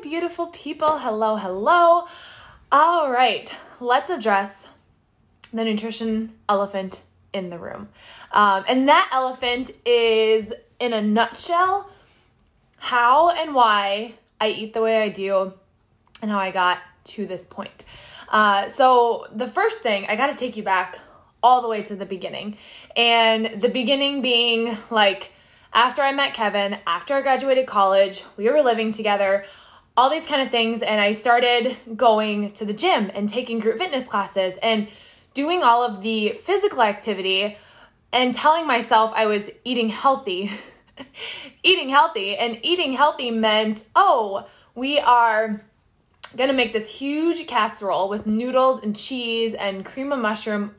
beautiful people. Hello, hello. All right, let's address the nutrition elephant in the room. And that elephant is, in a nutshell, how and why I eat the way I do and how I got to this point. So the first thing, I got to take you back all the way to the beginning. And the beginning being like after I met Kevin, after I graduated college, we were living together, all these kind of things. And I started going to the gym and taking group fitness classes and doing all of the physical activity and telling myself I was eating healthy. Eating healthy. And eating healthy meant, we are going to make this huge casserole with noodles and cheese and cream of mushroom,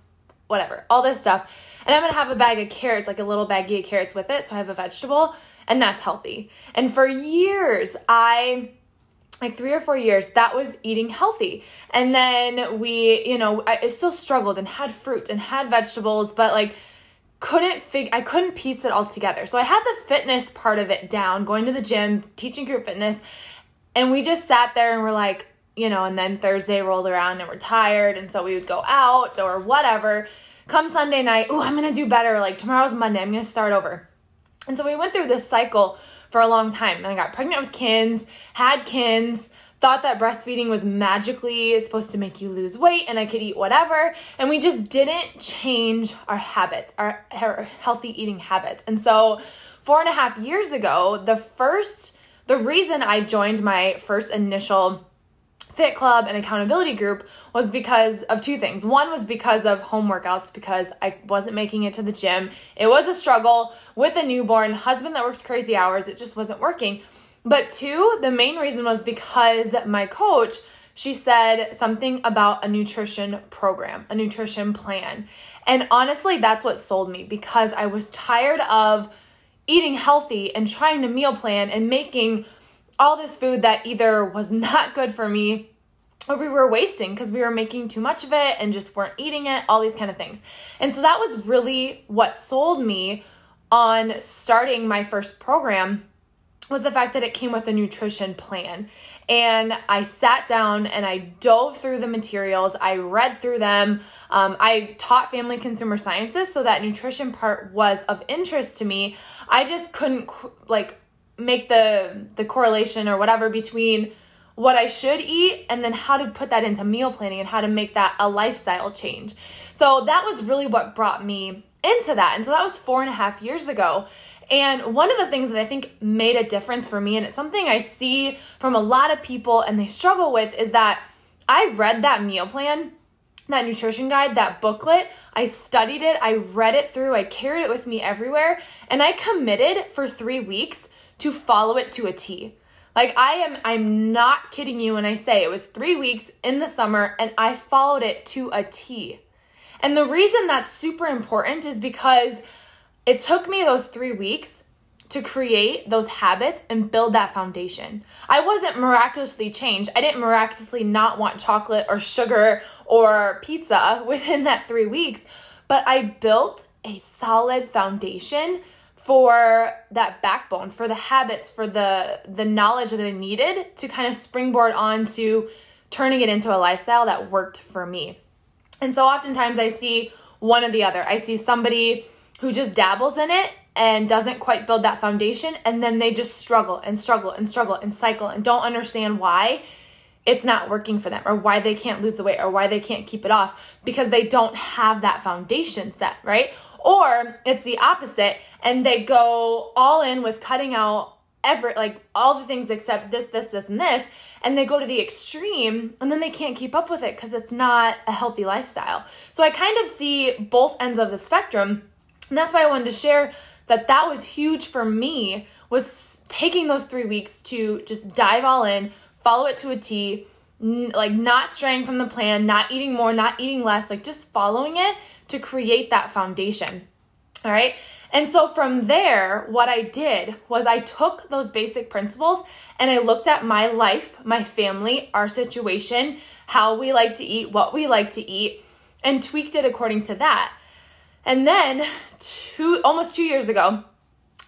whatever, all this stuff. And I'm going to have a bag of carrots, like a little baggie of carrots with it. So I have a vegetable and that's healthy. And for years, like 3 or 4 years, that was eating healthy. And then I still struggled and had fruit and had vegetables, but I couldn't piece it all together. So I had the fitness part of it down, going to the gym, teaching group fitness. And we just sat there and we're like, and then Thursday rolled around and we're tired. And so we would go out or whatever. Come Sunday night, I'm going to do better. Like tomorrow's Monday, I'm going to start over. And so we went through this cycle for a long time. And I got pregnant with kins, had kins, thought that breastfeeding was magically supposed to make you lose weight and I could eat whatever. And we just didn't change our habits, our healthy eating habits. And so 4.5 years ago, the reason I joined my first initial fit club and accountability group was because of two things. One was because of home workouts, because I wasn't making it to the gym. It was a struggle with a newborn husband that worked crazy hours. It just wasn't working. But two, the main reason was because my coach, she said something about a nutrition program, a nutrition plan. And honestly, that's what sold me, because I was tired of eating healthy and trying to meal plan and making all this food that either was not good for me or we were wasting because we were making too much of it and just weren't eating it, all these kind of things. And so that was really what sold me on starting my first program, was the fact that it came with a nutrition plan. And I sat down and I dove through the materials. I read through them. I taught family consumer sciences, so that nutrition part was of interest to me. I just couldn't make the correlation or whatever between what I should eat and then how to put that into meal planning and how to make that a lifestyle change. So that was really what brought me into that. And so that was 4.5 years ago. And one of the things that I think made a difference for me, and it's something I see from a lot of people and they struggle with, is that I read that meal plan, that nutrition guide, that booklet. I studied it. I read it through. I carried it with me everywhere. And I committed for 3 weeks to follow it to a T. I'm not kidding you when I say it was 3 weeks in the summer and I followed it to a T. And the reason that's super important is because it took me those 3 weeks to create those habits and build that foundation. I wasn't miraculously changed. I didn't miraculously not want chocolate or sugar or pizza within that 3 weeks, but I built a solid foundation for that backbone, for the habits, for the knowledge that I needed to kind of springboard on to turning it into a lifestyle that worked for me. And so oftentimes I see one or the other. I see somebody who just dabbles in it and doesn't quite build that foundation, and then they just struggle and struggle and struggle and cycle and don't understand why it's not working for them or why they can't lose the weight or why they can't keep it off, because they don't have that foundation set, right? Or it's the opposite and they go all in with cutting out all the things except this, and this, and they go to the extreme and then they can't keep up with it because it's not a healthy lifestyle. So I kind of see both ends of the spectrum, and that's why I wanted to share that was huge for me, was taking those 3 weeks to just dive all in, follow it to a T, not straying from the plan, not eating more, not eating less, just following it to create that foundation. All right. And so from there, what I did was I took those basic principles and I looked at my life, my family, our situation, how we like to eat, what we like to eat, and tweaked it according to that. And then almost 2 years ago,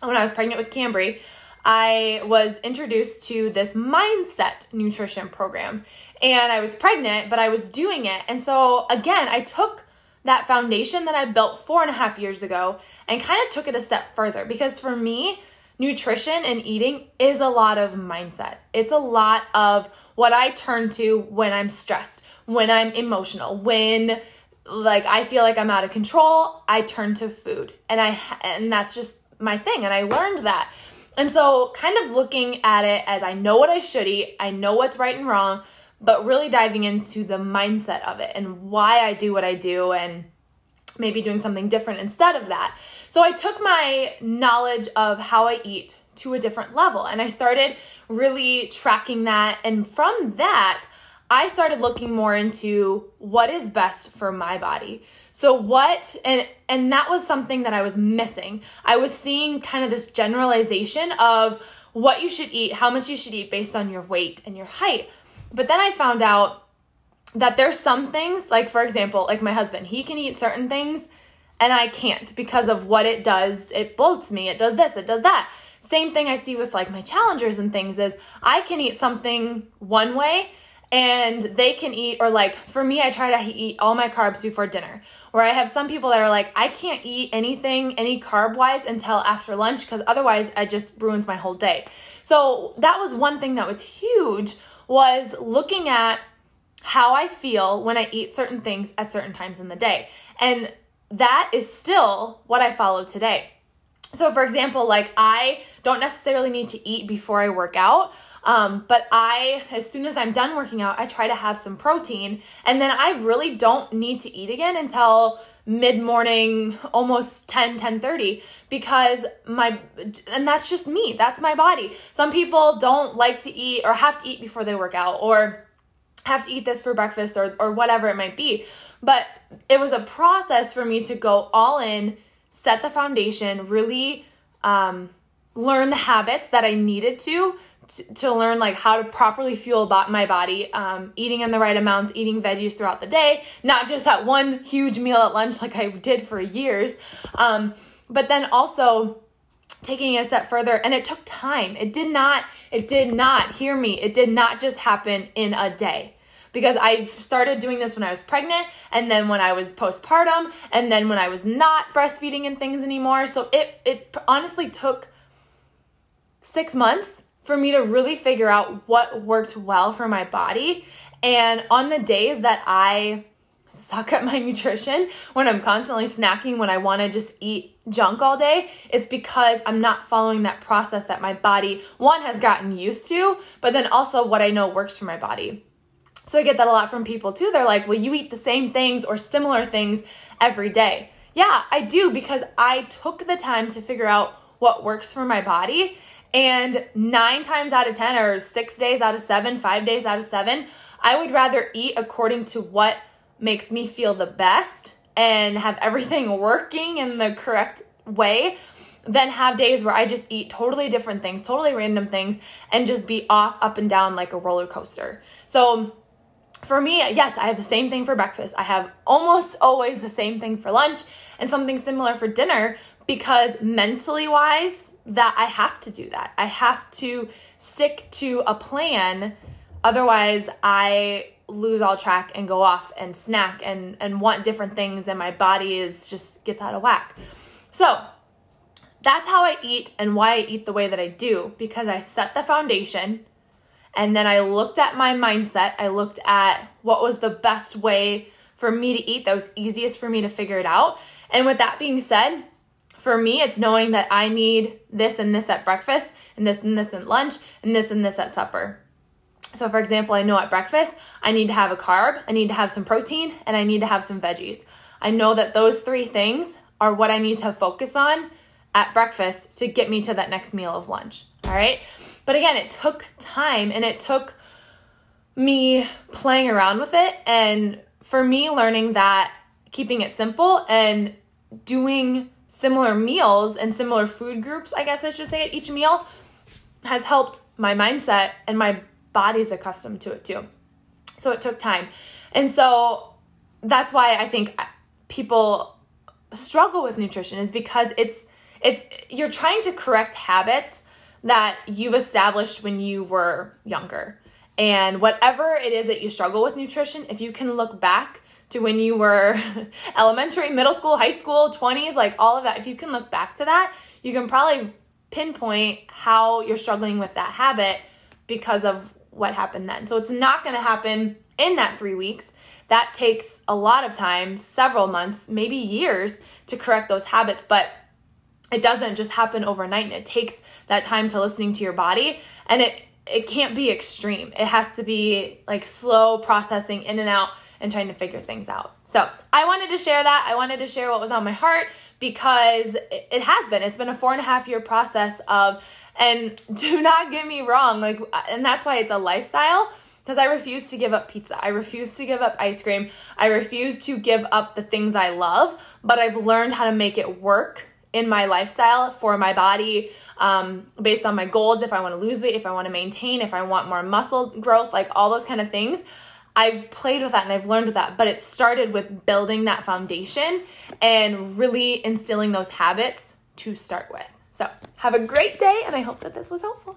when I was pregnant with Cambry, I was introduced to this mindset nutrition program, and I was pregnant, but I was doing it. And so again, I took that foundation that I built 4.5 years ago and kind of took it a step further, because for me, nutrition and eating is a lot of mindset. It's a lot of what I turn to when I'm stressed, when I'm emotional, when like I feel like I'm out of control, I turn to food. And that's just my thing. And I learned that. And so kind of looking at it as I know what I should eat, I know what's right and wrong, but really diving into the mindset of it and why I do what I do, and maybe doing something different instead of that. So I took my knowledge of how I eat to a different level, and I started really tracking that. And from that, I started looking more into what is best for my body. So and that was something that I was missing. I was seeing kind of this generalization of what you should eat, how much you should eat based on your weight and your height. But then I found out that there's some things, like for example, like my husband, he can eat certain things and I can't because of what it does. It bloats me. It does this, it does that. Same thing I see with like my challengers and things is I can eat something one way and they can eat, or like for me, I try to eat all my carbs before dinner, where I have some people that are like, I can't eat anything, any carb wise until after lunch, because otherwise it just ruins my whole day. So that was one thing that was huge, was looking at how I feel when I eat certain things at certain times in the day. And that is still what I follow today. So for example, like I don't necessarily need to eat before I work out, but as soon as I'm done working out, I try to have some protein, and then I really don't need to eat again until mid-morning, almost 10:30, because and that's just me. That's my body. Some people don't like to eat or have to eat before they work out, or have to eat this for breakfast, or whatever it might be. But it was a process for me to go all in, set the foundation, really learn the habits that I needed to learn like how to properly fuel my body, eating in the right amounts, eating veggies throughout the day, not just at one huge meal at lunch like I did for years, but then also taking it a step further. And it took time. It did not, hear me, it did not just happen in a day, because I started doing this when I was pregnant, and then when I was postpartum, and then when I was not breastfeeding and things anymore. So it honestly took 6 months for me to really figure out what worked well for my body. And on the days that I suck at my nutrition, when I'm constantly snacking, when I want to just eat junk all day, it's because I'm not following that process that my body, one, has gotten used to, but then also what I know works for my body. So I get that a lot from people too. They're like, well, you eat the same things or similar things every day. Yeah, I do, because I took the time to figure out what works for my body. And 9 times out of 10, or 6 days out of 7, 5 days out of 7, I would rather eat according to what makes me feel the best and have everything working in the correct way than have days where I just eat totally different things, totally random things, and just be off, up and down like a roller coaster. So for me, yes, I have the same thing for breakfast. I have almost always the same thing for lunch and something similar for dinner, because mentally wise, that I have to do that. I have to stick to a plan. Otherwise, I lose all track and go off and snack and want different things, and my body just gets out of whack. So that's how I eat and why I eat the way that I do, because I set the foundation, and then I looked at my mindset. I looked at what was the best way for me to eat that was easiest for me to figure it out. And with that being said, for me, it's knowing that I need this and this at breakfast, and this at lunch, and this at supper. So for example, I know at breakfast, I need to have a carb, I need to have some protein, and I need to have some veggies. I know that those 3 things are what I need to focus on at breakfast to get me to that next meal of lunch. All right. But again, it took time, and it took me playing around with it. And for me, learning that keeping it simple and doing similar meals and similar food groups, I guess I should say, at each meal has helped my mindset, and my body's accustomed to it too. So it took time. And so that's why I think people struggle with nutrition, is because it's you're trying to correct habits that you've established when you were younger. And whatever it is that you struggle with nutrition, if you can look back to when you were elementary, middle school, high school, 20s, like all of that, if you can look back to that, you can probably pinpoint how you're struggling with that habit because of what happened then. So it's not going to happen in that 3 weeks. That takes a lot of time, several months, maybe years to correct those habits, but it doesn't just happen overnight, and it takes that time to listening to your body, and it can't be extreme. It has to be like slow processing in and out and trying to figure things out. So I wanted to share that. I wanted to share what was on my heart because it's been a 4.5 year process and do not get me wrong, and that's why it's a lifestyle, because I refuse to give up pizza. I refuse to give up ice cream. I refuse to give up the things I love, but I've learned how to make it work in my lifestyle for my body, based on my goals. If I want to lose weight, if I want to maintain, if I want more muscle growth, like all those kind of things, I've played with that and I've learned with that, but it started with building that foundation and really instilling those habits to start with. So have a great day, and I hope that this was helpful.